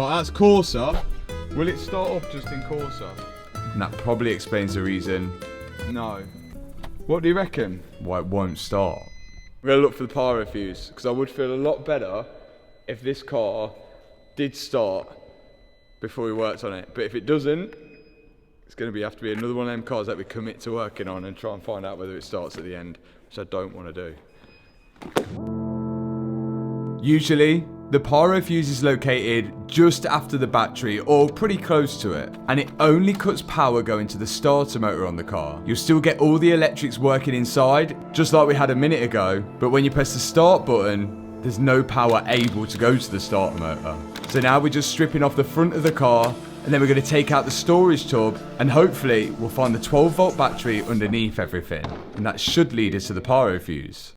Right, that's Corsa. Will it start off just in Corsa? And that probably explains the reason No. What do you reckon? why it won't start. We're gonna look for the Pyro fuse, because I would feel a lot better if this car did start before we worked on it. But if it doesn't, it's gonna have to be another one of them cars that we commit to working on and try and find out whether it starts at the end, which I don't want to do. Usually, the Pyro fuse is located just after the battery or pretty close to it, and it only cuts power going to the starter motor on the car. You'll still get all the electrics working inside, just like we had a minute ago, but when you press the start button, there's no power able to go to the starter motor. So now we're just stripping off the front of the car, and then we're going to take out the storage tub, and hopefully we'll find the 12-volt battery underneath everything, and that should lead us to the Pyro fuse.